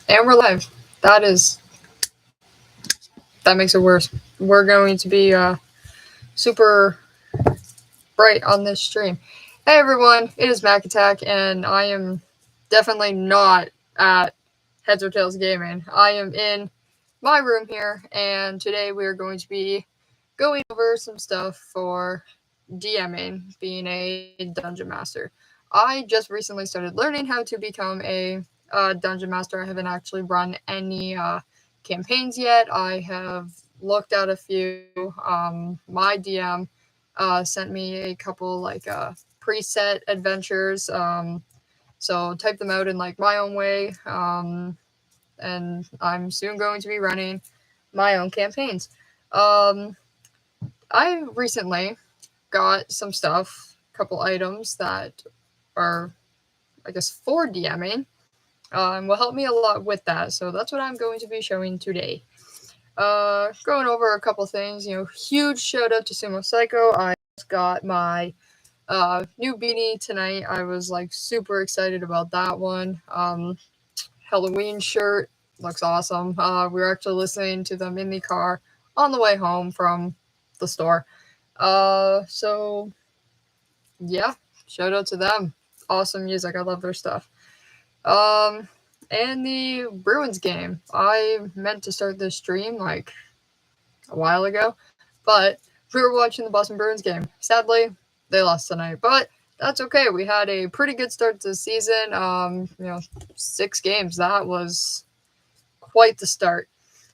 And we're live. That is that makes it worse. We're going to be super bright on this stream. Hey everyone, it is Mac Attack, and I am definitely not at Heads or Tails Gaming. I am in my room here, and today we are going to be going over some stuff for DMing, being a dungeon master. I just recently started learning how to become a dungeon master. I haven't actually run any campaigns yet. I have looked at a few. My DM sent me a couple preset adventures. So type them out in like my own way. And I'm soon going to be running my own campaigns. I recently got some stuff, a couple items that are, I guess, for DMing. Will help me a lot with that. So that's what I'm going to be showing today. Going over a couple things. Huge shout out to Sumo Psycho. I just got my new beanie tonight. I was like super excited about that one. Halloween shirt looks awesome. We were actually listening to them in the car on the way home from the store. So yeah, shout out to them. Awesome music. I love their stuff. And the Bruins game. I meant to start this stream like a while ago, but we were watching the Boston Bruins game. Sadly, they lost tonight, but that's okay. We had a pretty good start to the season. 6 games. That was quite the start.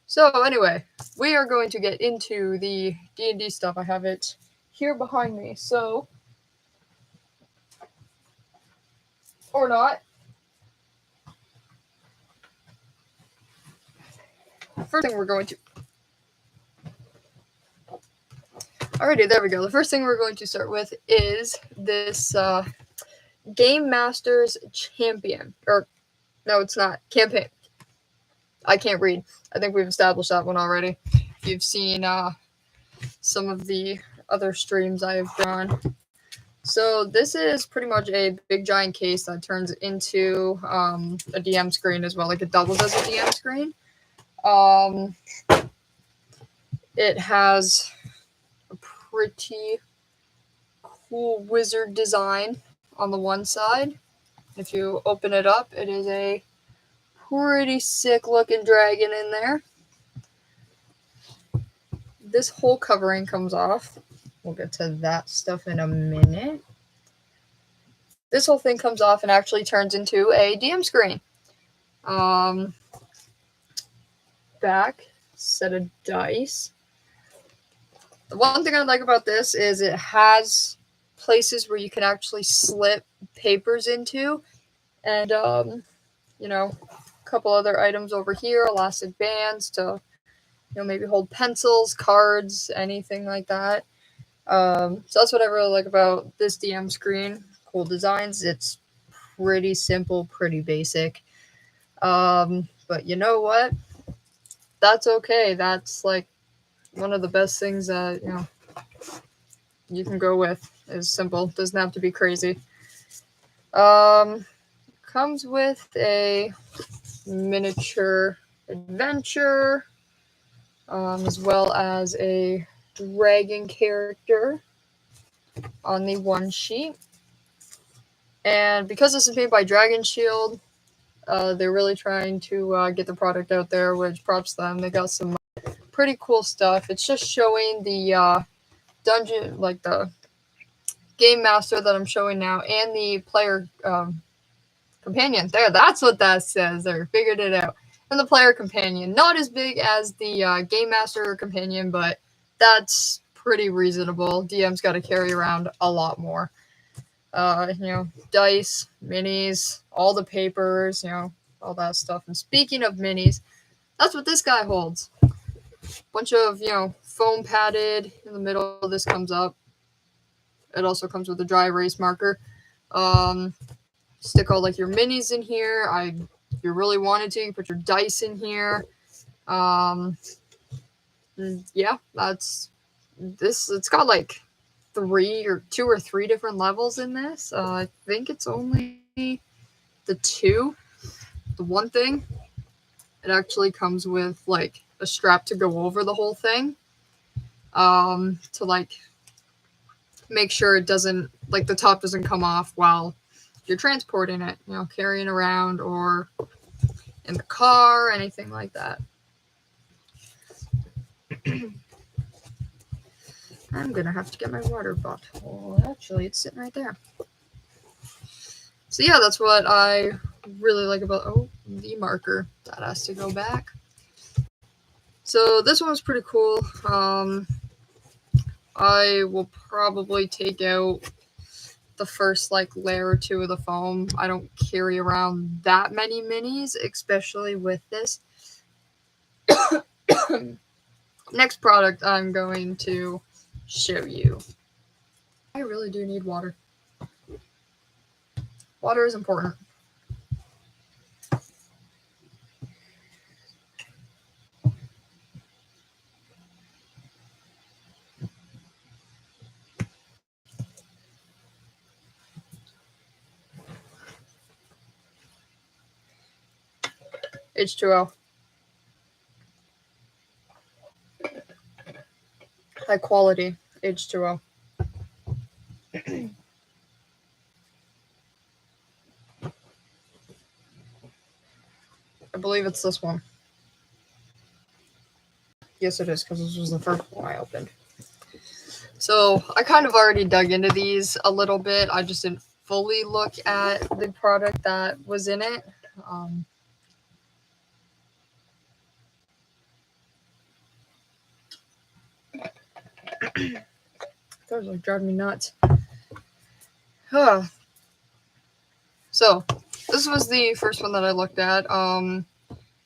So anyway, we are going to get into the D&D stuff. I have it here behind me. So, or not. First thing we're going to... Alrighty, there we go. The first thing we're going to start with is this Game Masters Champion. Or, no, it's not. Campaign. I can't read. I think we've established that one already. You've seen some of the other streams I have done. So this is pretty much a big giant case that turns into a DM screen as well. Like it doubles as a DM screen. It has a pretty cool wizard design on the one side. If you open it up, it is a pretty sick looking dragon in there. This whole covering comes off. We'll get to that stuff in a minute. This whole thing comes off and actually turns into a DM screen. Back, set of dice. The one thing I like about this is it has places where you can actually slip papers into, and a couple other items over here, elastic bands to maybe hold pencils, cards, anything like that. So that's what I really like about this DM screen. Cool designs. It's pretty simple, pretty basic. But you know what? That's okay. That's like one of the best things that you can go with. Is simple. Doesn't have to be crazy. Comes with a miniature adventure, as well as a dragon character on the one sheet. And because this is made by Dragon Shield, they're really trying to get the product out there, which props them. They got some pretty cool stuff. It's just showing the dungeon, like the game master that I'm showing now, and the player companion. There, that's what that says. There, figured it out. And the player companion, not as big as the game master companion, but that's pretty reasonable. DM's got to carry around a lot more. Dice, minis, all the papers, all that stuff. And speaking of minis, that's what this guy holds. Bunch of, foam padded in the middle. This comes up. It also comes with a dry erase marker. Stick all like your minis in here. If you really wanted to, you put your dice in here. Yeah, that's this. It's got like 2 or 3 different levels in this. I think it's only the 2. The one thing It actually comes with like a strap to go over the whole thing, to like make sure it doesn't, like the top doesn't come off while you're transporting it, you know, carrying around or in the car, anything like that. I'm gonna have to get my water bottle. Actually, it's sitting right there. So yeah, that's what I really like about, oh, the marker. That has to go back. So this one was pretty cool. I will probably take out the first like layer or two of the foam. I don't carry around that many minis, especially with this. Next product I'm going to show you. I really do need water. Water is important. H2O. High quality H2O. I believe it's this one. Yes, it is, because this was the first one I opened. So I kind of already dug into these a little bit. I just didn't fully look at the product that was in it. Those are driving me nuts. So this was the first one that I looked at.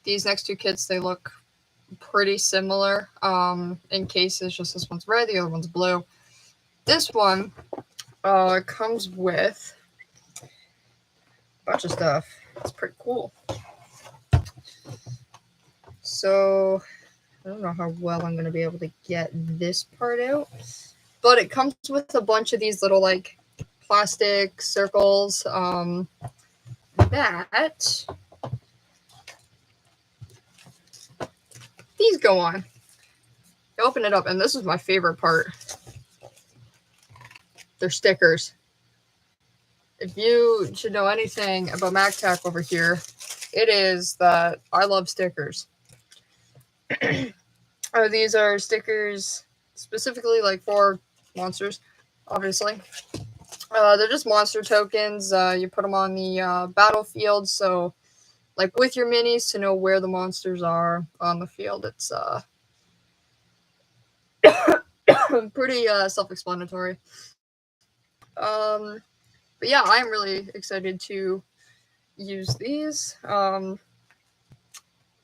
These next two kits, they look pretty similar. In cases, just this one's red, the other one's blue. This one comes with a bunch of stuff. It's pretty cool. So I don't know how well I'm going to be able to get this part out, but it comes with a bunch of these little like plastic circles that these go on. You open it up, and this is my favorite part. They're stickers. If you should know anything about MacTac over here, it is that I love stickers. These are stickers specifically like for monsters, obviously. They're just monster tokens. You put them on the battlefield, so like with your minis to know where the monsters are on the field. It's pretty self-explanatory. But yeah, I'm really excited to use these.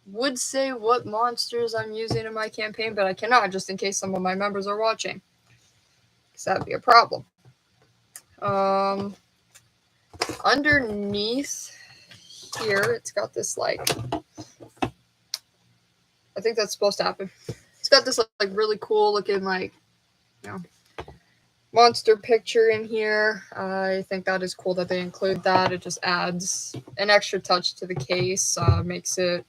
Would say what monsters I'm using in my campaign, but I cannot, just in case some of my members are watching, because that'd be a problem. Underneath here, it's got this like, I think that's supposed to happen. It's got this like really cool looking like, you know, monster picture in here. I think that is cool that they include that. It just adds an extra touch to the case, makes it,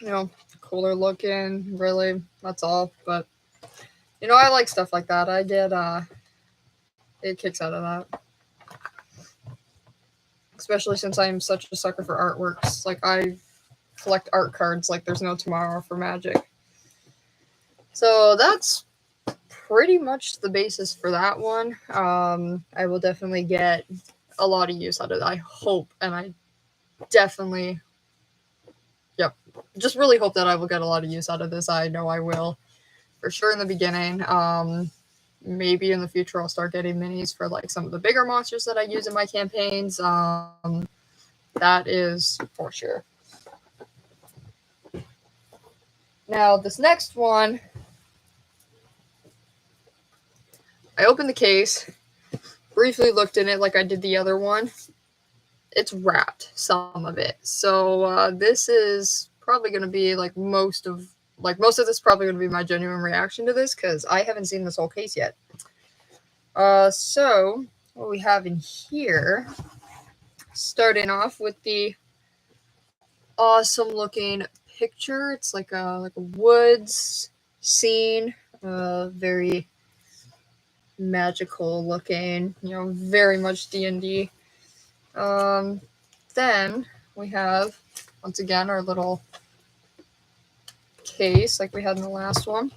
you know, cooler looking. Really, that's all. But you know, I like stuff like that. I get it kicks out of that, especially since I'm such a sucker for artworks. Like I collect art cards like there's no tomorrow for Magic. So that's pretty much the basis for that one. I will definitely get a lot of use out of it. I hope, and I definitely, yep, just really hope that I will get a lot of use out of this. I know I will, for sure in the beginning. Maybe in the future I'll start getting minis for like some of the bigger monsters that I use in my campaigns. That is for sure. Now this next one, I opened the case, briefly looked in it like I did the other one. It's wrapped, some of it. So this is probably going to be like most of this is probably going to be my genuine reaction to this, because I haven't seen this whole case yet. So what we have in here, starting off with the awesome looking picture. It's like a woods scene, very magical looking, very much D&D. Then we have, once again, our little case like we had in the last one.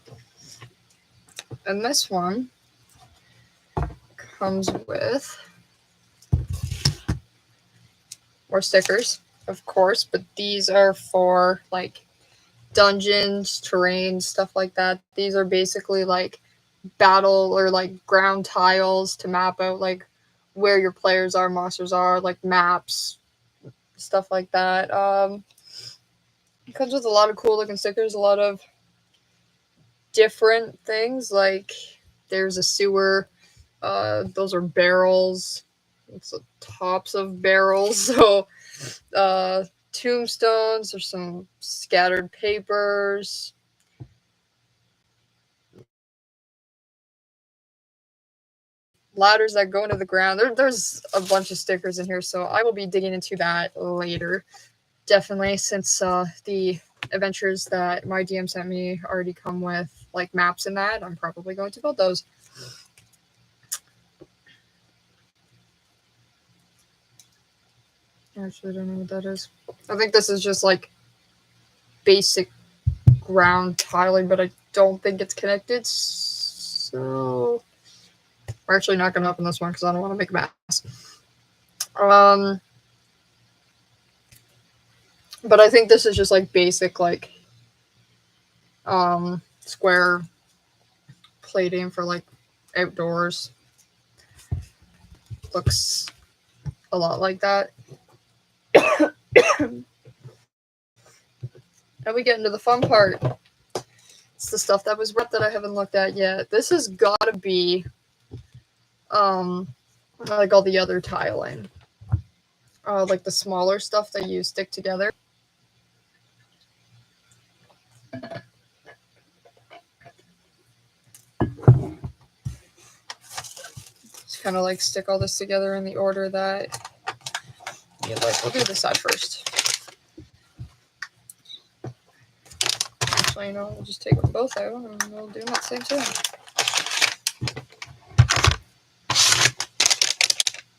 And this one comes with more stickers, of course, but these are for like dungeons, terrain, stuff like that. These are basically like battle or like ground tiles to map out like where your players are, monsters are, like maps, stuff like that. It comes with a lot of cool looking stickers, a lot of different things. Like there's a sewer, those are barrels. It's the tops of barrels. So tombstones, there's some scattered papers. Ladders that go into the ground. There's a bunch of stickers in here, so I will be digging into that later. Definitely, since the adventures that my DM sent me already come with like maps and that, I'm probably going to build those. I actually don't know what that is. I think this is just like basic ground tiling, but I don't think it's connected. So we're actually not going to open this one because I don't want to make a mess. But I think this is just like basic like square plating for like outdoors. Looks a lot like that. And we get into the fun part. It's the stuff that was wrapped that I haven't looked at yet. This has got to be like all the other tiling. Like the smaller stuff that you stick together. Just kind of like stick all this together in the order that you'd like. We'll do this side first. Actually, we'll just take them both out and we'll do them at the same time.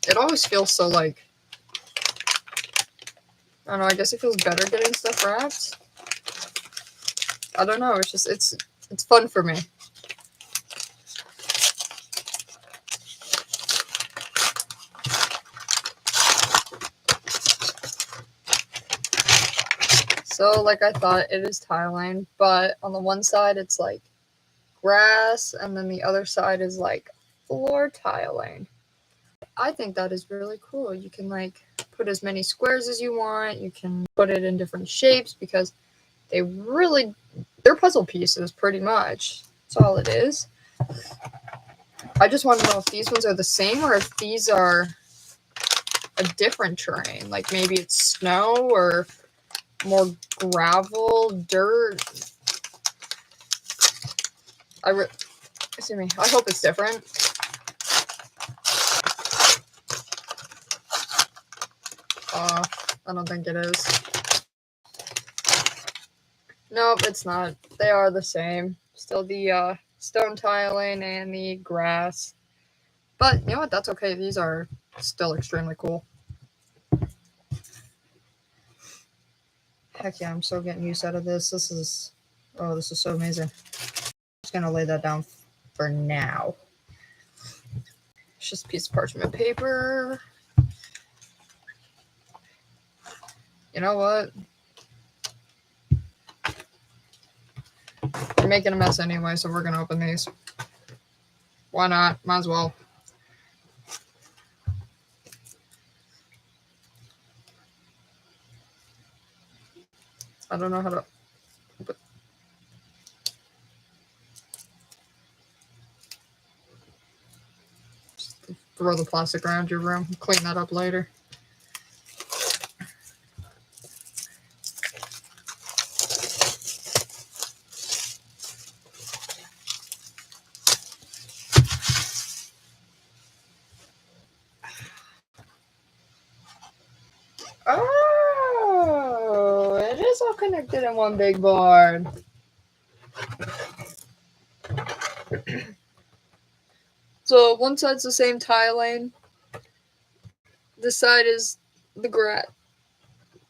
It always feels so like, I don't know, I guess it feels better getting stuff wrapped. I don't know, it's just, it's fun for me. So, like I thought, it is tiling, but on the one side it's like grass, and then the other side is like floor tiling. I think that is really cool. You can like put as many squares as you want. You can put it in different shapes because they're puzzle pieces pretty much. That's all it is. I just want to know if these ones are the same or if these are a different terrain. Like maybe it's snow or more gravel, dirt. Excuse me. I hope it's different. I don't think it is. Nope, it's not. They are the same. Still the stone tiling and the grass. But you know what? That's okay. These are still extremely cool. Heck yeah, I'm so getting use out of this. This is so amazing. I'm just going to lay that down for now. It's just a piece of parchment paper. You know what? We're making a mess anyway, so we're going to open these. Why not? Might as well. I don't know how to open. Just throw the plastic around your room. Clean that up later. Oh, connected in one big board. So one side's the same tile lane. This side is the grass.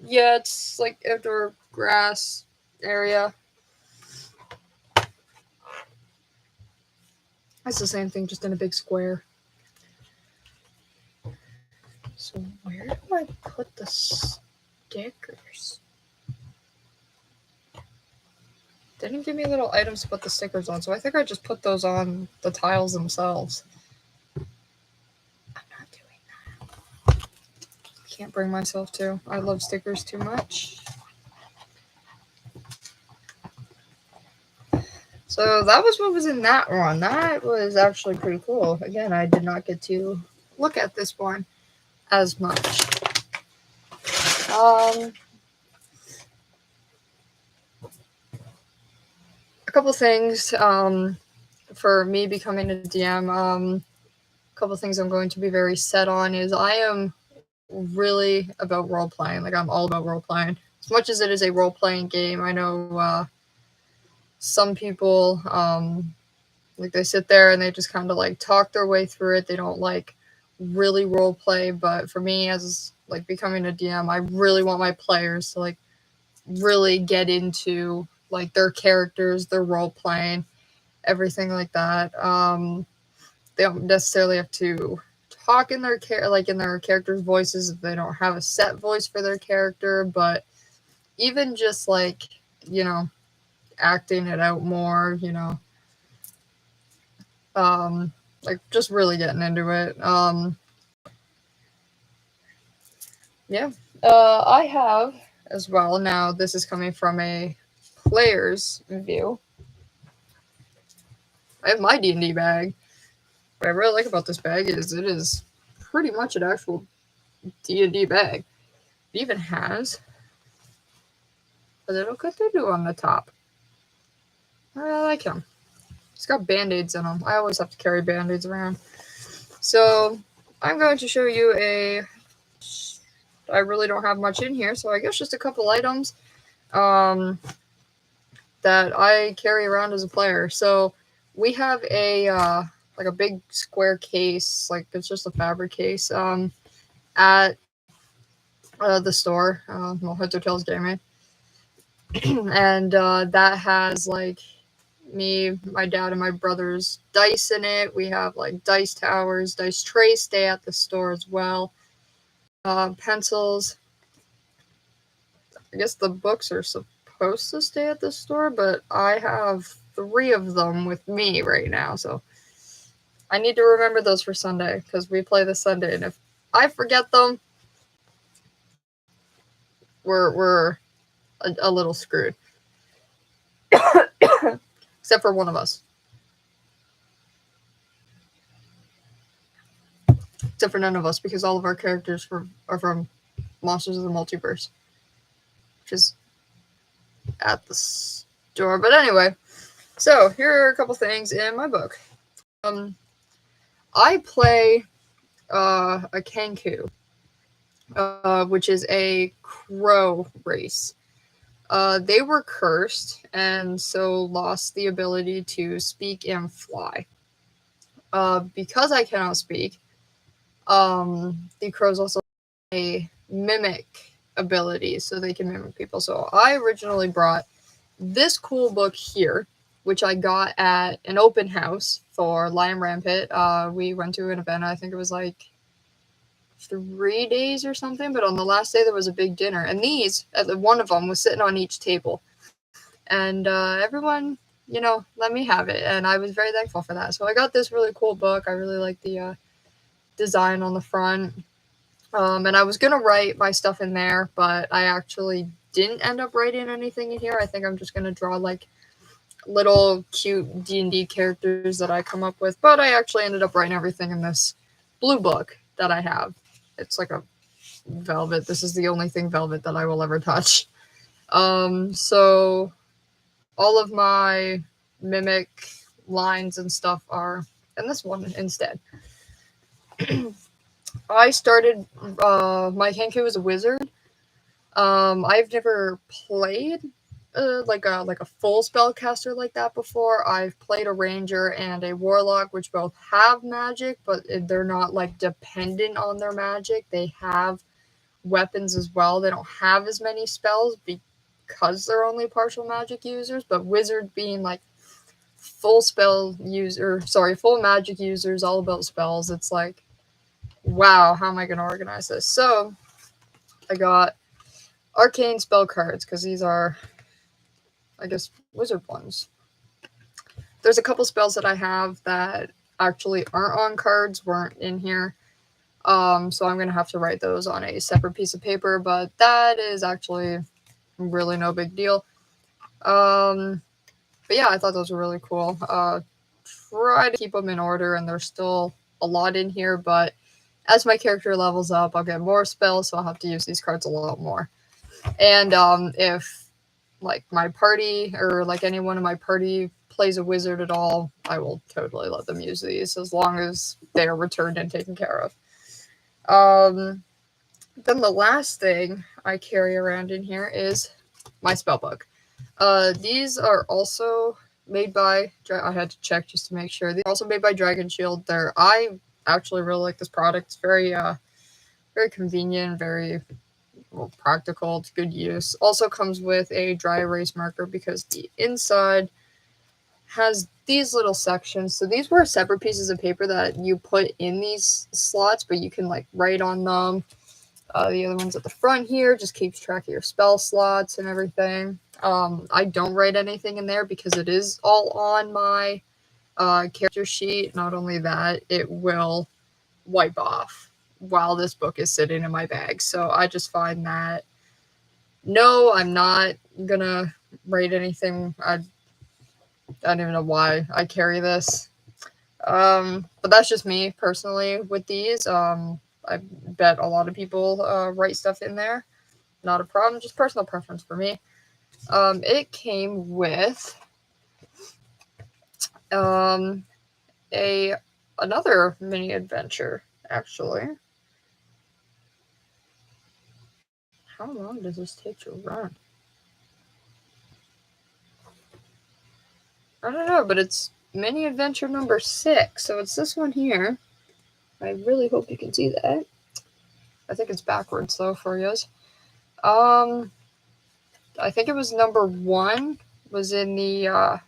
Yeah, it's like outdoor grass area. It's the same thing, just in a big square. So where do I put the stickers? Didn't give me little items to put the stickers on, so I think I just put those on the tiles themselves. I'm not doing that. Can't bring myself to. I love stickers too much. So that was what was in that one. That was actually pretty cool. Again, I did not get to look at this one as much. A couple things for me becoming a DM. A couple things I'm going to be very set on is I am really about role playing. Like, I'm all about role playing. As much as it is a role playing game, I know some people like they sit there and they just kind of like talk their way through it. They don't like really role play, but for me, as like becoming a DM, I really want my players to like really get into like their characters, their role playing, everything like that. They don't necessarily have to talk in their in their characters' voices if they don't have a set voice for their character, but even just like, you know, acting it out more, you know, like just really getting into it. Yeah. I have as well. Now this is coming from a player's view. I have my D&D bag. What I really like about this bag is it is pretty much an actual D&D bag. It even has a little Cthulhu on the top. I like him. It's got band-aids in them. I always have to carry band-aids around. So I'm going to show you I really don't have much in here, so I guess just a couple items that I carry around as a player. So we have a like a big square case, like it's just a fabric case at the store, Heads or Tails Gaming. And that has like me, my dad, and my brother's dice in it. We have like dice towers, dice trays stay at the store as well. Pencils. I guess the books are supposed to stay at the store, but I have 3 of them with me right now, so I need to remember those for Sunday because we play this Sunday, and if I forget them, we're a little screwed. Except for one of us. Except for none of us, because all of our characters are from Monsters of the Multiverse, which is at the store. But anyway, so here are a couple things in my book. I play a Kenku, which is a crow race. They were cursed and so lost the ability to speak and fly. Because I cannot speak, the crows also have a mimic ability, so they can mimic people. So I originally brought this cool book here, which I got at an open house for Lion Rampant. We went to an event, I think it was like 3 days or something, but on the last day there was a big dinner, and one of them was sitting on each table, and everyone, you know, let me have it, and I was very thankful for that. So I got this really cool book. I really like the design on the front, and I was gonna write my stuff in there, but I actually didn't end up writing anything in here. I think I'm just gonna draw like little cute D&D characters that I come up with, but I actually ended up writing everything in this blue book that I have. It's like a velvet. This is the only thing velvet that I will ever touch. So all of my mimic lines and stuff are in this one instead. I started, my Kenku is a wizard. I've never played like a full spellcaster like that before. I've played a ranger and a warlock, which both have magic, but they're not like dependent on their magic. They have weapons as well. They don't have as many spells because they're only partial magic users. But wizard being like full magic users, all about spells. It's like, wow, how am I going to organize this? So I got arcane spell cards because these are, I guess, wizard ones. There's a couple spells that I have that actually aren't on cards, weren't in here. So I'm going to have to write those on a separate piece of paper, but that is actually really no big deal. But yeah, I thought those were really cool. Try to keep them in order, and there's still a lot in here, but as my character levels up, I'll get more spells, so I'll have to use these cards a lot more. And if like my party or like anyone in my party plays a wizard at all, I will totally let them use these as long as they are returned and taken care of. Then the last thing I carry around in here is my spellbook. These are also made by, I had to check just to make sure. These are also made by Dragon Shield. I actually really like this product. It's very, very convenient, very practical. It's good use. Also comes with a dry erase marker because the inside has these little sections. So these were separate pieces of paper that you put in these slots, but you can like write on them. The other one's at the front here, just keeps track of your spell slots and everything. I don't write anything in there because it is all on my character sheet. Not only that, it will wipe off while this book is sitting in my bag. So I just find that, no, I'm not gonna write anything. I don't even know why I carry this. But that's just me personally with these. I bet a lot of people write stuff in there. Not a problem, just personal preference for me. It came with another mini adventure, actually. How long does this take to run? I don't know, but it's mini adventure number 6, so it's this one here. I really hope you can see that. I think it's backwards though for you. I think it was number 1 was in the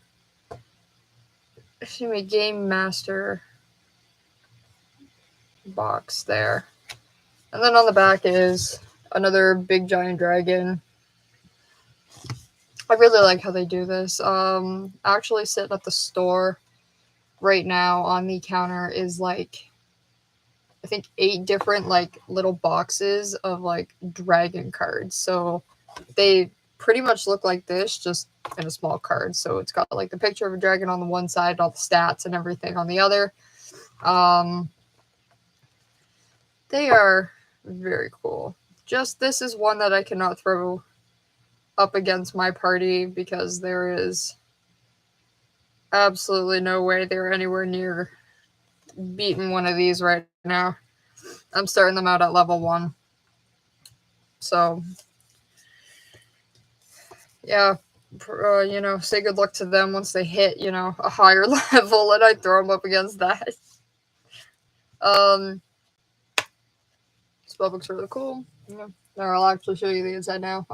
Game Master box there. And then on the back is another big giant dragon. I really like how they do this. Actually sitting at the store right now on the counter is like, I think 8 different like little boxes of like dragon cards. So they pretty much look like this, just in a small card. So it's got like the picture of a dragon on the one side, all the stats and everything on the other. They are very cool. Just this is one that I cannot throw up against my party because there is absolutely no way they're anywhere near beating one of these right now. I'm starting them out at level 1. So, yeah, say good luck to them once they hit, a higher level, and I throw them up against that. Spellbook's really cool. Yeah. I'll actually show you the inside now.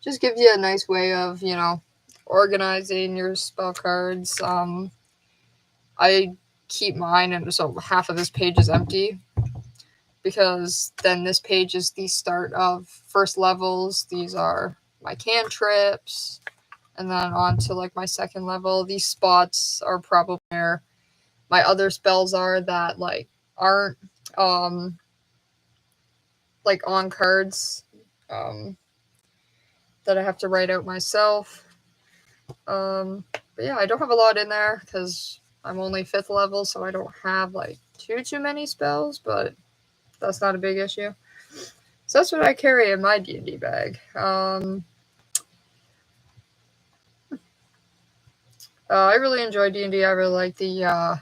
Just gives you a nice way of, organizing your spell cards. I keep mine, and so half of this page is empty because then this page is the start of first levels. These are my cantrips, and then on to like my second level. These spots are probably where my other spells are that like aren't like on cards that I have to write out myself. But yeah, I don't have a lot in there because I'm only 5th level, so I don't have like too many spells, but that's not a big issue. So that's what I carry in my D&D bag. I really enjoy D&D. I really like the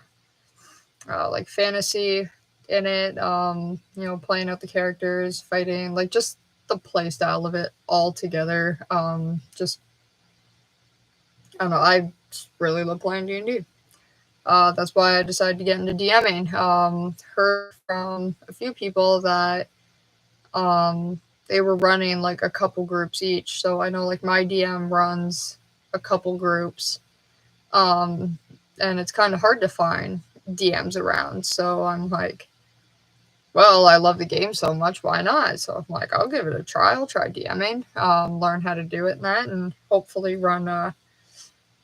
like fantasy in it. Playing out the characters, fighting, like just the play style of it altogether. Just I don't know. I just really love playing D&D. That's why I decided to get into DMing. Heard from a few people that they were running like a couple groups each. So I know like my DM runs a couple groups, and it's kind of hard to find DMs around. So I'm like, well, I love the game so much, why not? So I'm like, I'll give it a try. I'll try DMing, learn how to do it and that, and hopefully run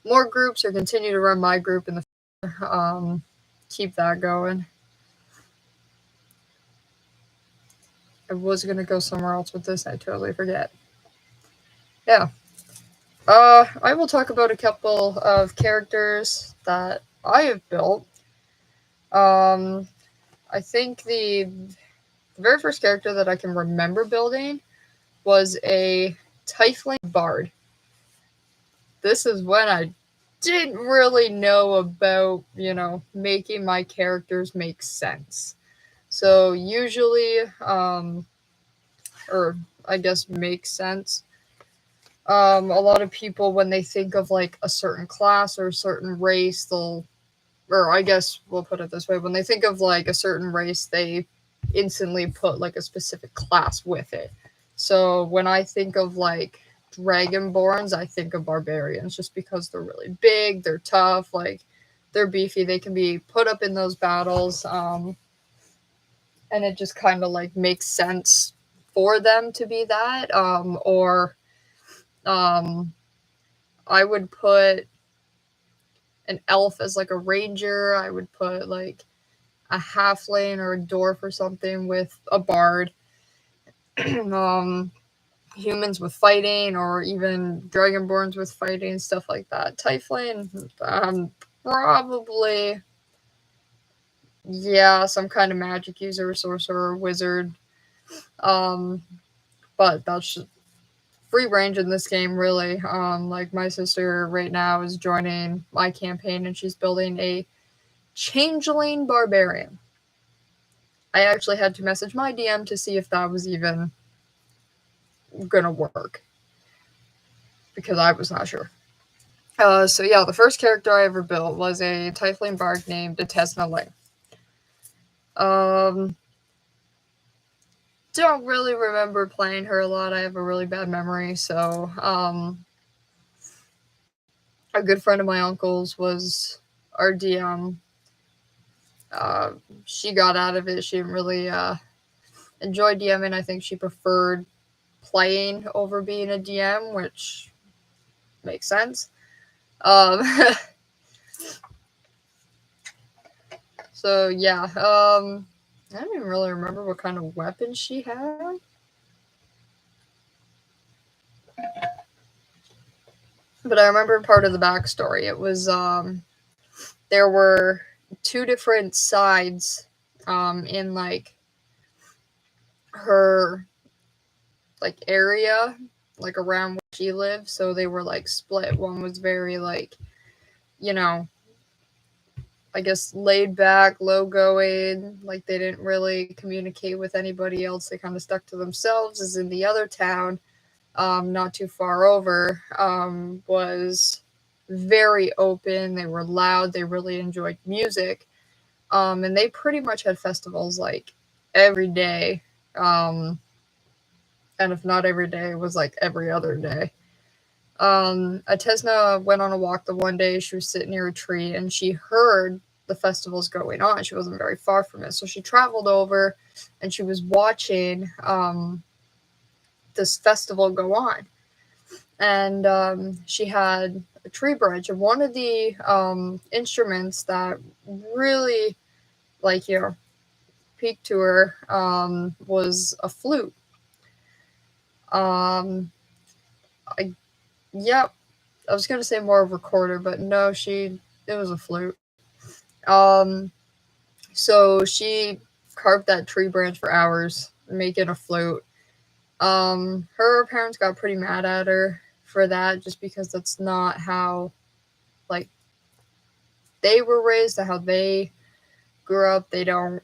more groups or continue to run my group in the future. Keep that going. I was going to go somewhere else with this. I totally forget. Yeah. I will talk about a couple of characters that I have built. I think the very first character that I can remember building was a Tiefling Bard. This is when I didn't really know about, making my characters make sense. So usually, or I guess make sense. A lot of people, when they think of like a certain class or a certain race, or I guess we'll put it this way, when they think of like a certain race, they instantly put like a specific class with it. So when I think of like Dragonborns, I think of barbarians just because they're really big, they're tough, like they're beefy, they can be put up in those battles, and it just kind of like makes sense for them to be that. I would put an elf as like a ranger. I would put like a halfling or a dwarf or something with a bard. Humans with fighting, or even dragonborns with fighting, stuff like that. Tiefling, probably, yeah, some kind of magic user, sorcerer, wizard. But that's just free range in this game, really. Like my sister right now is joining my campaign, and she's building a changeling barbarian. I actually had to message my DM to see if that was even gonna work, because I was not sure. So yeah, the first character I ever built was a Tiefling Bard named Etesna Ling. Don't really remember playing her a lot. I have a really bad memory, so a good friend of my uncle's was our DM. She got out of it. She didn't really enjoy DMing. I think she preferred playing over being a DM, which makes sense. So yeah, I don't even really remember what kind of weapon she had. But I remember part of the backstory. It was there were two different sides in like her like area, like around where she lived. So they were like split. One was very like, I guess laid back, low going, like they didn't really communicate with anybody else. They kind of stuck to themselves. As in the other town, not too far over, was very open. They were loud. They really enjoyed music. And they pretty much had festivals like every day. And if not every day, it was like every other day. Etesna went on a walk the one day. She was sitting near a tree and she heard the festival's going on. She wasn't very far from it. So she traveled over and she was watching this festival go on. And she had a tree branch. And one of the instruments that really, peaked to her was a flute. I was going to say more of a recorder, but no, it was a flute. So she carved that tree branch for hours, making a flute. Her parents got pretty mad at her for that, just because that's not how, like, they were raised, how they grew up. They don't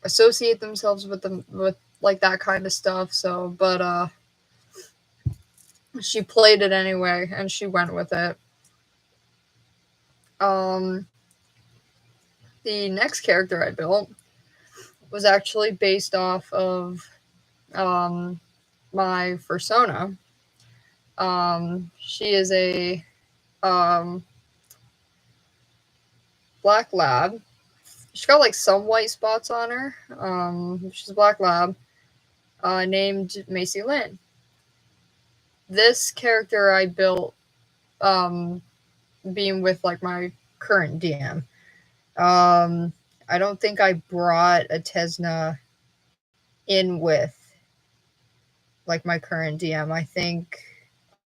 associate themselves with like that kind of stuff. So, but she played it anyway, and she went with it. The next character I built was actually based off of my Fursona. She is a black lab. She's got like some white spots on her. She's a black lab named Macy Lynn. This character I built being with like my current DM. I don't think I brought a Tesna in with like my current DM. I think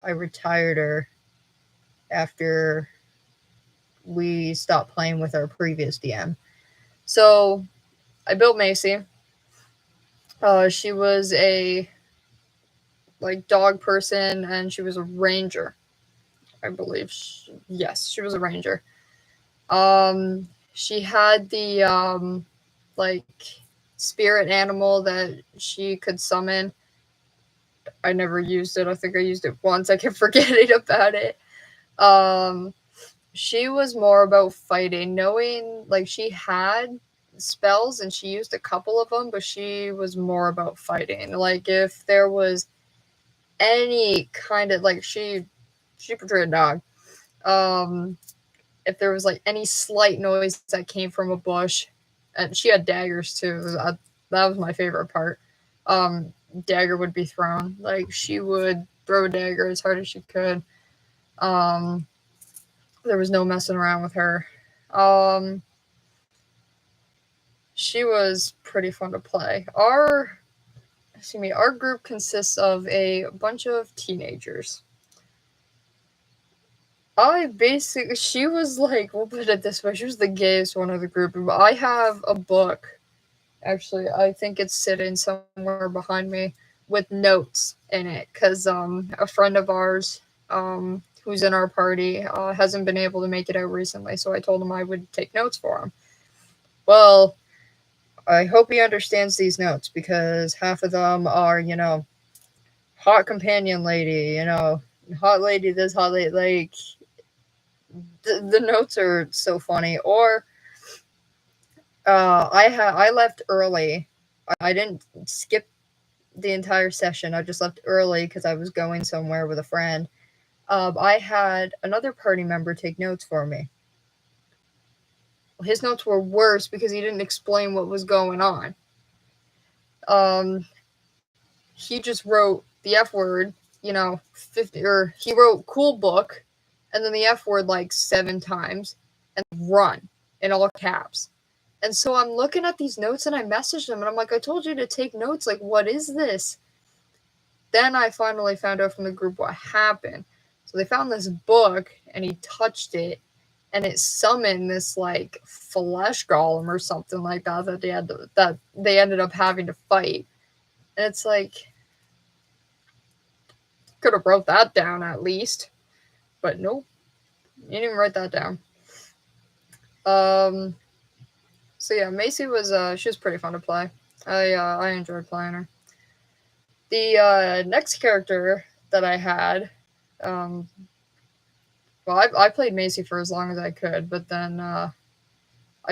I retired her after we stopped playing with our previous DM. So I built Macy. She was a like dog person, and she was a ranger, I believe. Yes, she was a ranger. She had the like spirit animal that she could summon. I never used it. I think I used it once. I kept forgetting about it. She was more about fighting, knowing like she had spells and she used a couple of them, but she was more about fighting. Like if there was any kind of like she portrayed a dog. If there was like any slight noise that came from a bush, and she had daggers too. That was my favorite part. Dagger would be thrown. Like she would throw a dagger as hard as she could. There was no messing around with her. She was pretty fun to play. Our group consists of a bunch of teenagers. She was like, we'll put it this way, she was the gayest one of the group. I have a book, actually, I think it's sitting somewhere behind me, with notes in it, because a friend of ours who's in our party hasn't been able to make it out recently, so I told him I would take notes for him. Well, I hope he understands these notes, because half of them are, hot companion lady, hot lady this, hot lady, like, the notes are so funny. Or I left early. I didn't skip the entire session. I just left early because I was going somewhere with a friend. I had another party member take notes for me. His notes were worse because he didn't explain what was going on. He just wrote the F word, 50, or he wrote cool book, and then the F word like 7 times, and run in all caps. And so I'm looking at these notes, and I messaged him, and I'm like, I told you to take notes. Like, what is this? Then I finally found out from the group what happened. So they found this book, and he touched it, and it summoned this like flesh golem or something like that that they ended up having to fight. And it's like, could have wrote that down at least, but nope, you didn't even write that down. So yeah, Macy was she was pretty fun to play. I enjoyed playing her. The next character that I had, well, I played Macy for as long as I could, but then I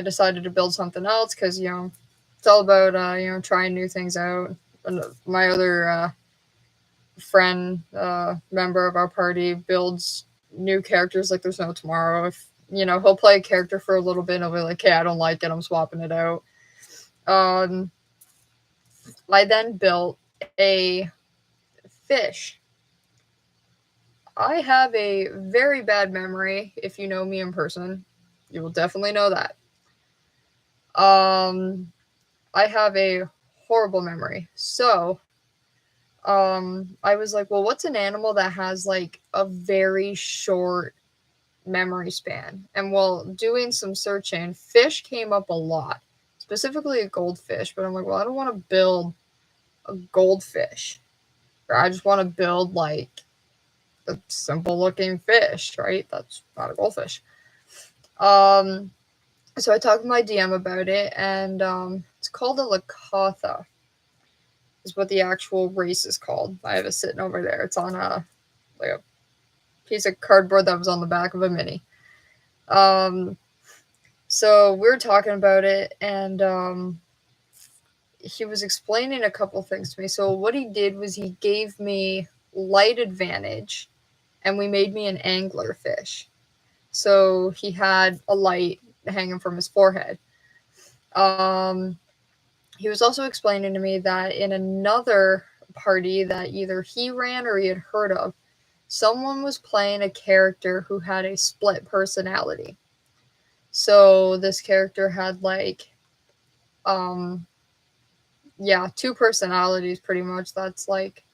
decided to build something else because it's all about trying new things out. And my other friend, member of our party, builds new characters like there's no tomorrow. If he'll play a character for a little bit and he'll be like, hey, I don't like it, I'm swapping it out. I then built a fish. I have a very bad memory. If you know me in person, you will definitely know that. I have a horrible memory. So I was like, well, what's an animal that has like a very short memory span? And while doing some searching, fish came up a lot, specifically a goldfish. But I'm like, well, I don't want to build a goldfish, or I just want to build like a simple looking fish, right? That's not a goldfish. So I talked to my DM about it, and it's called a Lakatha. is what the actual race is called. I have it sitting over there. It's on a piece of cardboard that was on the back of a Mini. So we were talking about it, and he was explaining a couple things to me. So what he did was he gave me light advantage, and we made me an anglerfish. So he had a light hanging from his forehead. He was also explaining to me that in another party that either he ran or he had heard of, someone was playing a character who had a split personality. So this character had two personalities pretty much. That's like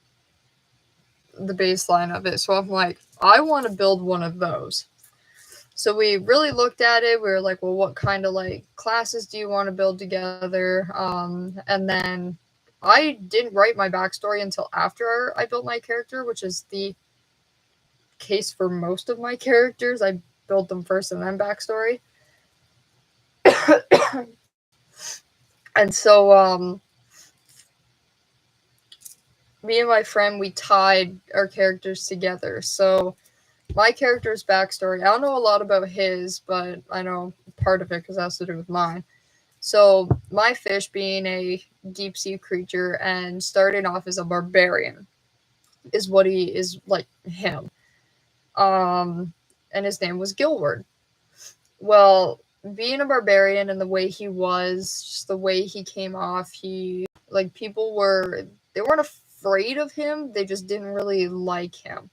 the baseline of it. So I'm like, I want to build one of those. So we really looked at it. We were like, well, what kind of classes do you want to build together? And then I didn't write my backstory until after I built my character, which is the case for most of my characters. I built them first and then backstory. And so me and my friend, we tied our characters together. So my character's backstory, I don't know a lot about his, but I know part of it because it has to do with mine. So my fish being a deep sea creature and starting off as a barbarian is what he is, like him. And his name was Gilward. Well, being a barbarian and the way he was, just the way he came off, people they weren't afraid of him, they just didn't really like him.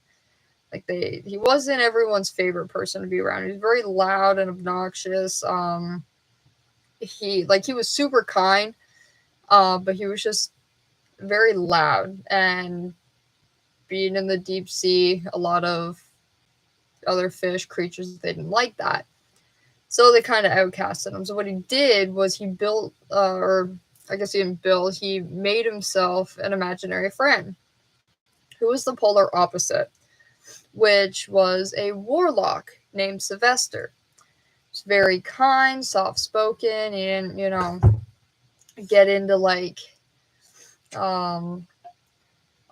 He wasn't everyone's favorite person to be around. He was very loud and obnoxious. He was super kind, but he was just very loud. And being in the deep sea, a lot of other fish creatures, they didn't like that. So they kind of outcasted him. So what he did was he built, or I guess he didn't build, he made himself an imaginary friend who was the polar opposite, which was a warlock named Sylvester. He was very kind, soft-spoken. He didn't, get into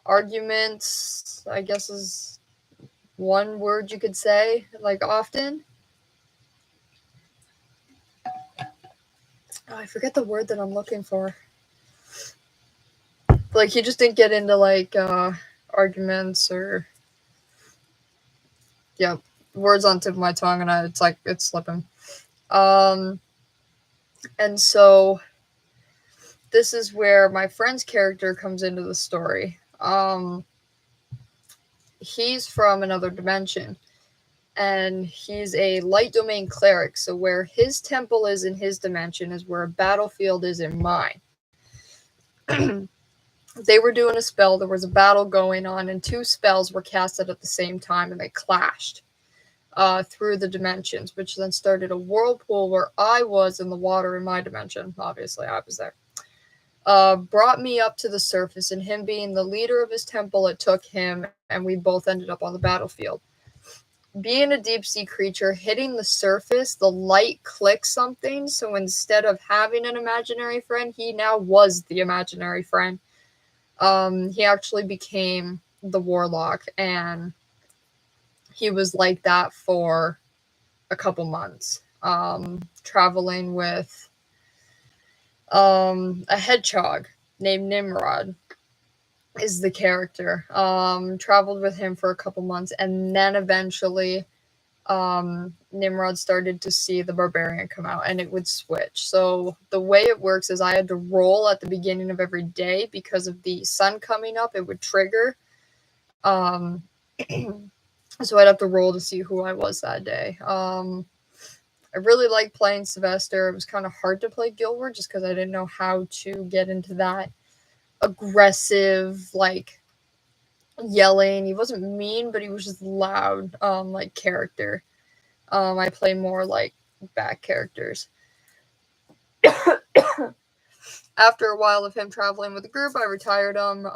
arguments, I guess is one word you could say, often. Oh, I forget the word that I'm looking for. He just didn't get into arguments or words on tip of my tongue, and it's slipping. And so this is where my friend's character comes into the story. He's from another dimension, and he's a light domain cleric. So where his temple is in his dimension is where a battlefield is in mine. They were doing a spell. There was a battle going on, and two spells were casted at the same time, and they clashed through the dimensions, which then started a whirlpool where I was in the water in my dimension. Obviously, I was there. Brought me up to the surface, and him being the leader of his temple, it took him, and we both ended up on the battlefield. Being a deep sea creature, hitting the surface, the light clicked something, so instead of having an imaginary friend, he now was the imaginary friend. He actually became the warlock, and he was like that for a couple months, traveling with a hedgehog named Nimrod is the character. Traveled with him for a couple months, and then eventually Nimrod started to see the barbarian come out, and it would switch. So the way it works is I had to roll at the beginning of every day because of the sun coming up. It would trigger. So I'd have to roll to see who I was that day. I really liked playing Sylvester. It was kind of hard to play Gilward just because I didn't know how to get into that aggressive, yelling. He wasn't mean, but he was just loud, character. I play more back characters. After a while of him traveling with the group, I retired him.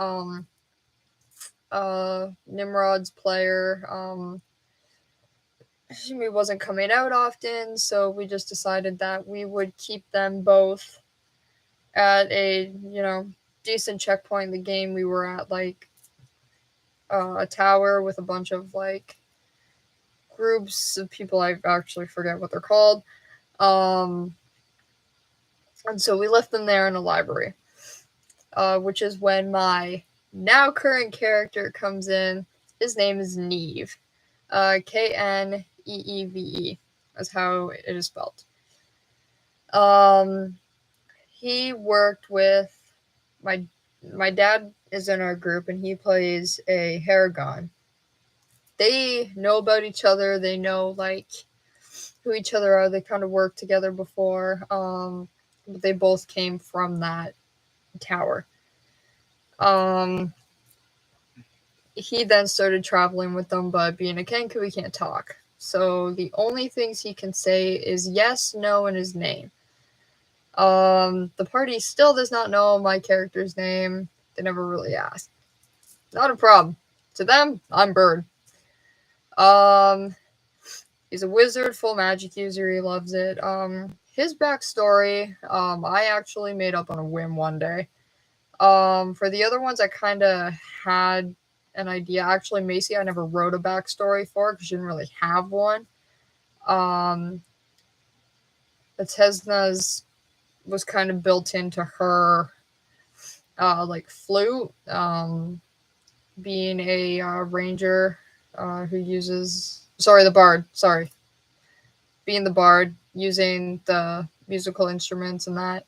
Nimrod's player, he wasn't coming out often, so we just decided that we would keep them both at a, decent checkpoint in the game. We were at like a tower with a bunch of like groups of people. I actually forget what they're called. And so we left them there in a library, which is when my now current character comes in. His name is Neve. Kneeve. That's how it is spelled. He worked with my dad is in our group, and he plays a Haragon. They know about each other. They know like who each other are. They kind of worked together before. But they both came from that tower. He then started traveling with them, but being a Kenku, he can't talk. So the only things he can say is yes, no, and his name. The party still does not know my character's name. They never really asked. Not a problem. To them, I'm Bird. He's a wizard, full magic user. He loves it. His backstory, I actually made up on a whim one day. For the other ones, I kind of had an idea. Actually, Macy, I never wrote a backstory for because she didn't really have one. Etesna's was kind of built into her, like flute, being a ranger who uses. Sorry, the bard. Sorry, being the bard, using the musical instruments and that.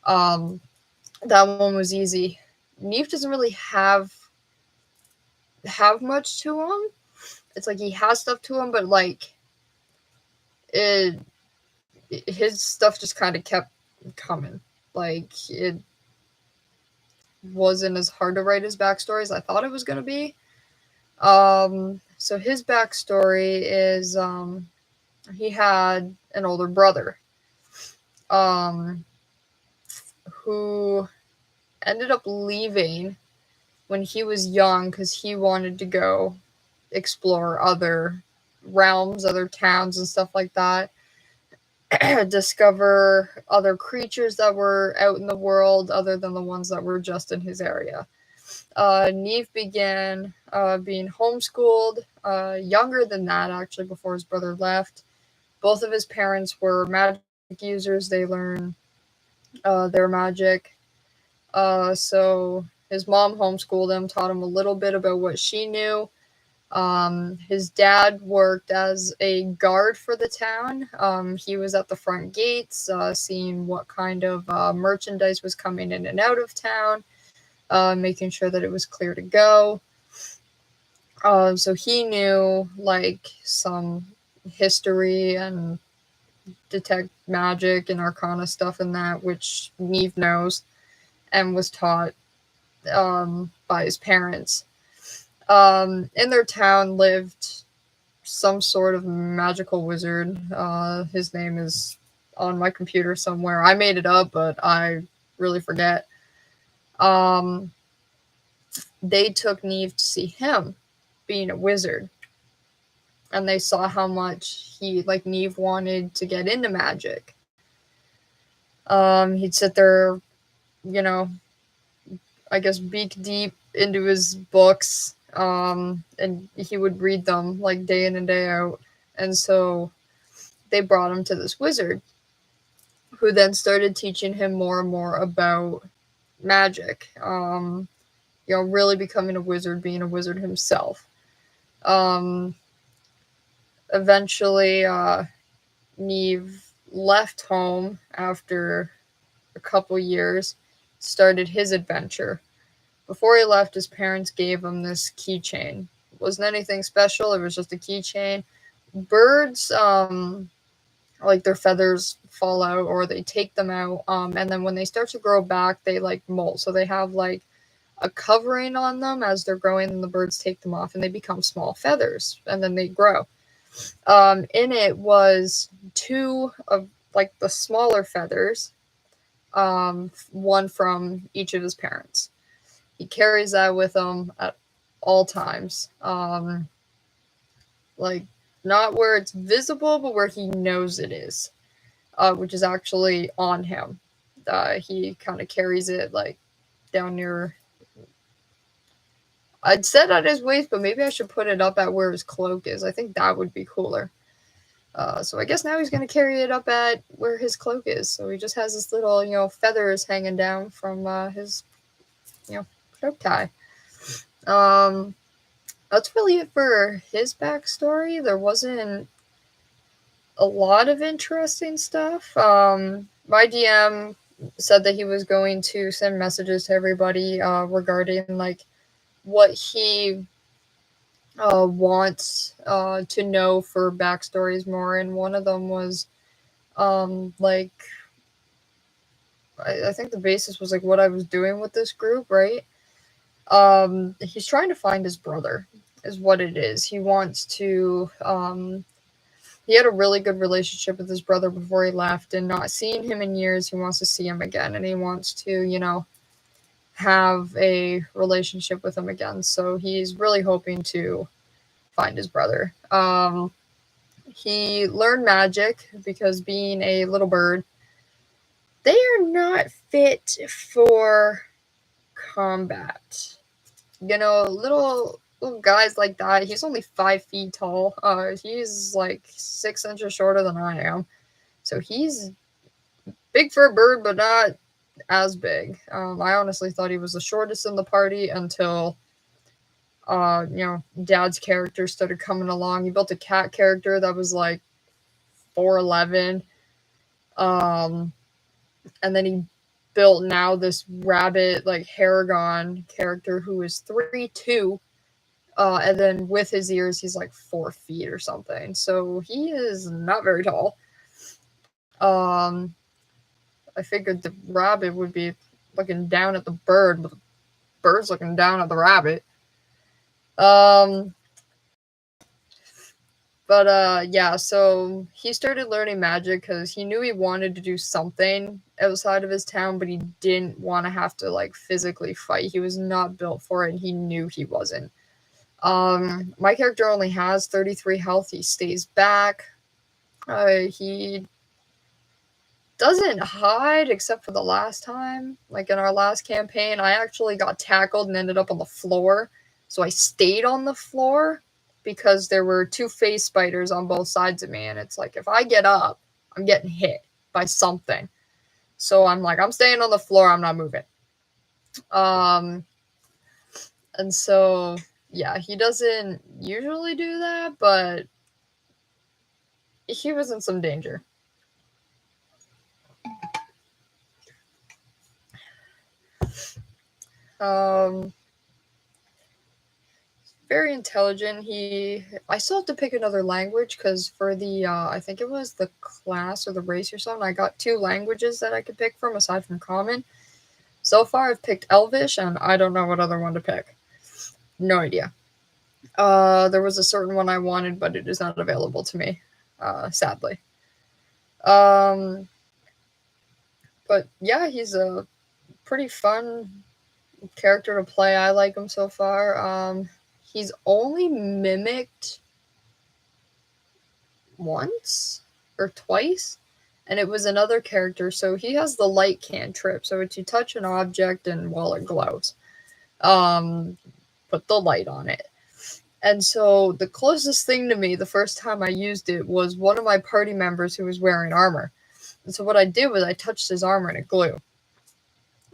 That one was easy. Neve doesn't really have much to him. It's like he has stuff to him, but like his stuff just kind of kept coming. Like it wasn't as hard to write his backstory as I thought it was going to be. So his backstory is he had an older brother who ended up leaving when he was young because he wanted to go explore other realms, other towns and stuff like that. Discover other creatures that were out in the world other than the ones that were just in his area. Neve began being homeschooled younger than that, actually, before his brother left. Both of his parents were magic users. They learned their magic. So his mom homeschooled him, taught him a little bit about what she knew. His dad worked as a guard for the town. He was at the front gates, seeing what kind of merchandise was coming in and out of town, making sure that it was clear to go. So he knew like some history and detect magic and arcana stuff and that, which Neve knows and was taught by his parents. In their town lived some sort of magical wizard. His name is on my computer somewhere. I made it up, but I really forget. They took Neve to see him being a wizard. And they saw how much Neve wanted to get into magic. He'd sit there, I guess beak deep into his books, and he would read them like day in and day out. And so they brought him to this wizard who then started teaching him more and more about magic, really becoming a wizard, being a wizard himself. Eventually, Neve left home after a couple years, started his adventure. Before he left, his parents gave him this keychain. It wasn't anything special. It was just a keychain. Birds, like their feathers fall out or they take them out. And then when they start to grow back, they like molt. So they have like a covering on them as they're growing, and the birds take them off and they become small feathers and then they grow. In it was two of like the smaller feathers, one from each of his parents. He carries that with him at all times. Like not where it's visible, but where he knows it is, which is actually on him. He kind of carries it like down near. I'd said at his waist, but maybe I should put it up at where his cloak is. I think that would be cooler. So I guess now he's going to carry it up at where his cloak is. So he just has this little, feathers hanging down from his, cloak tie. That's really it for his backstory. There wasn't a lot of interesting stuff. My DM said that he was going to send messages to everybody regarding, like, what he wants to know for backstories more, and one of them was like, I think the basis was like what I was doing with this group, right? He's trying to find his brother is what it is. He wants to he had a really good relationship with his brother before he left, and not seeing him in years, he wants to see him again, and he wants to have a relationship with him again. So he's really hoping to find his brother. He learned magic because, being a little bird, they are not fit for combat. Little guys like that. He's only 5 feet tall. He's like 6 inches shorter than I am. So he's big for a bird, but not as big. I honestly thought he was the shortest in the party until, Dad's character started coming along. He built a cat character that was like 4'11". And then he built now this rabbit, like, Haragon character who is 3'2". And then with his ears, he's like 4 feet or something. So he is not very tall. I figured the rabbit would be looking down at the bird, but the bird's looking down at the rabbit. But yeah, so he started learning magic because he knew he wanted to do something outside of his town, but he didn't want to have to, like, physically fight. He was not built for it, and he knew he wasn't. My character only has 33 health. He stays back. He doesn't hide except for the last time. Like, in our last campaign, I actually got tackled and ended up on the floor. So I stayed on the floor because there were 2 phase spiders on both sides of me. And it's like, if I get up, I'm getting hit by something. So I'm like, I'm staying on the floor. I'm not moving. And so, yeah, he doesn't usually do that, but he was in some danger. Very intelligent. I still have to pick another language because for the, I think it was the class or the race or something, I got 2 languages that I could pick from aside from Common. So far, I've picked Elvish, and I don't know what other one to pick. No idea. There was a certain one I wanted, but it is not available to me, sadly. But yeah, he's a pretty fun character to play. I like him so far. He's only mimicked once or twice, and it was another character. So he has the light cantrip. So it's you touch an object and while it glows, put the light on it. And so the closest thing to me the first time I used it was one of my party members who was wearing armor. And so what I did was I touched his armor and it glue.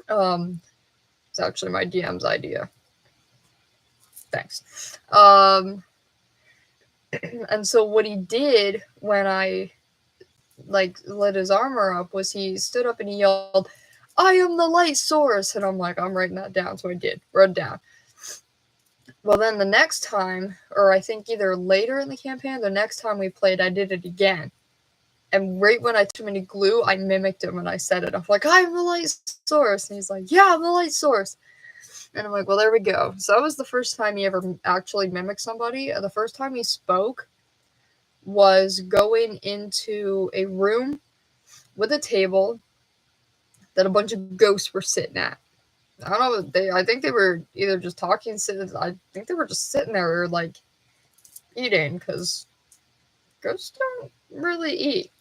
It's actually my DM's idea. Thanks. And so what he did when I, like, lit his armor up was he stood up and he yelled, "I am the light source!" And I'm like, I'm writing that down. So I did. Wrote it down. Well, then the next time, or I think either later in the campaign, the next time we played, I did it again. And right when I took him to glue, I mimicked him and I said it. I'm like, "I'm the light source." And he's like, "Yeah, I'm the light source." And I'm like, well, there we go. So that was the first time he ever actually mimicked somebody. The first time he spoke was going into a room with a table that a bunch of ghosts were sitting at. I don't know. I think they were either just talking. I think they were just sitting there, or like eating, because ghosts don't really eat.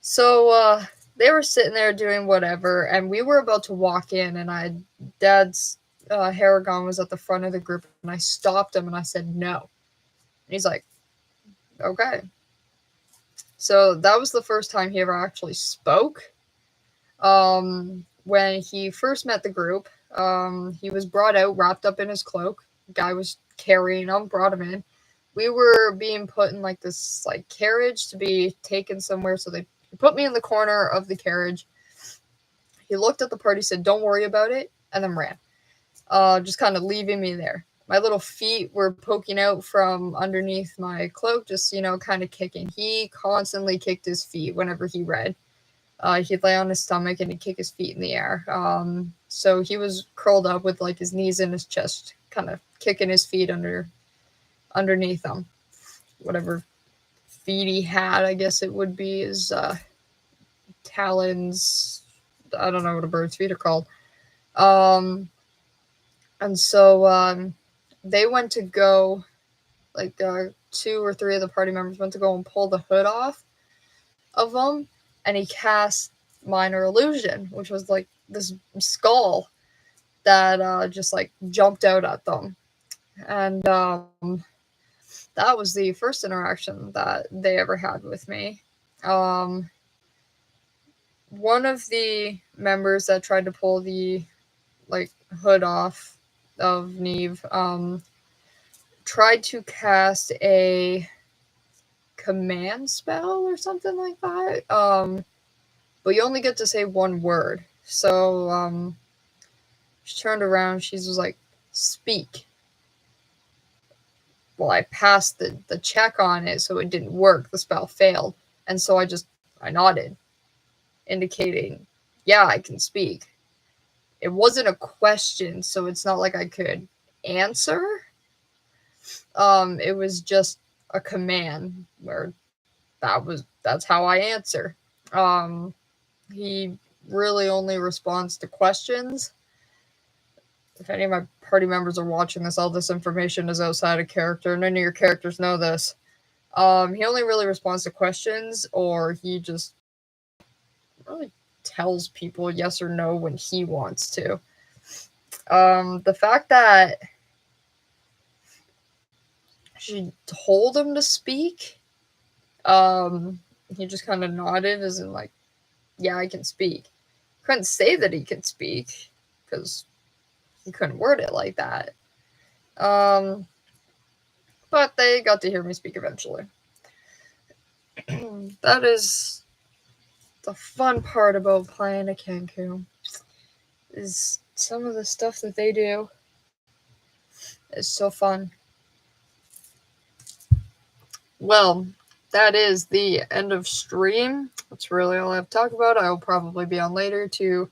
So they were sitting there doing whatever, and we were about to walk in, and Dad's Haragon was at the front of the group, and I stopped him and I said no. And he's like, okay. So that was the first time he ever actually spoke. When he first met the group, he was brought out wrapped up in his cloak. Guy was carrying him, brought him in. We were being put in like this like carriage to be taken somewhere, so they put me in the corner of the carriage. He looked at the party, said, "Don't worry about it," and then ran. Just kind of leaving me there. My little feet were poking out from underneath my cloak, just, kind of kicking. He constantly kicked his feet whenever he read. He'd lay on his stomach and he'd kick his feet in the air. So he was curled up with like his knees in his chest, kind of kicking his feet underneath him. Whatever feet he had, I guess it would be his talons. I don't know what a bird's feet are called. And so they went to go, like 2 or 3 of the party members went to go and pull the hood off of him, and he cast Minor Illusion, which was like this skull that just like jumped out at them. And that was the first interaction that they ever had with me. One of the members that tried to pull the like hood off of Neve tried to cast a command spell or something like that, but you only get to say one word. So she turned around, she was like, "Speak." Well, I passed the check on it, so it didn't work. The spell failed, and so I nodded, indicating, yeah, I can speak. It wasn't a question, so it's not like I could answer. It was just a command where that's how I answer. He really only responds to questions. If any of my party members are watching this, all this information is outside of character. None of your characters know this. He only really responds to questions, or he just really tells people yes or no when he wants to. The fact that she told him to speak, he just kind of nodded as in like, yeah, I can speak. Couldn't say that he could speak because he couldn't word it like that. But they got to hear me speak eventually. That is the fun part about playing a Kenku, is some of the stuff that they do is so fun. Well, that is the end of stream. That's really all I have to talk about. I will probably be on later to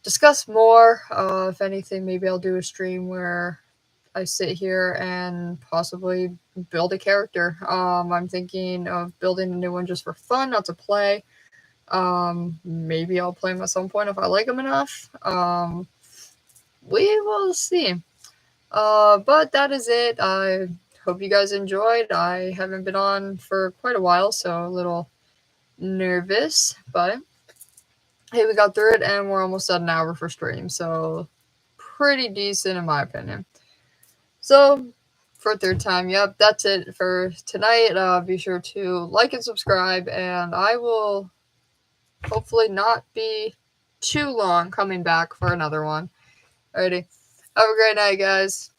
discuss more. If anything, maybe I'll do a stream where I sit here and possibly build a character. I'm thinking of building a new one just for fun, not to play. Maybe I'll play him at some point if I like him enough. We will see. But that is it. I hope you guys enjoyed. I haven't been on for quite a while, so a little nervous, but hey, we got through it, and we're almost at an hour for stream, so pretty decent in my opinion. So, for a third time, yep, that's it for tonight. Be sure to like and subscribe, and I will hopefully not be too long coming back for another one. Alrighty. Have a great night, guys.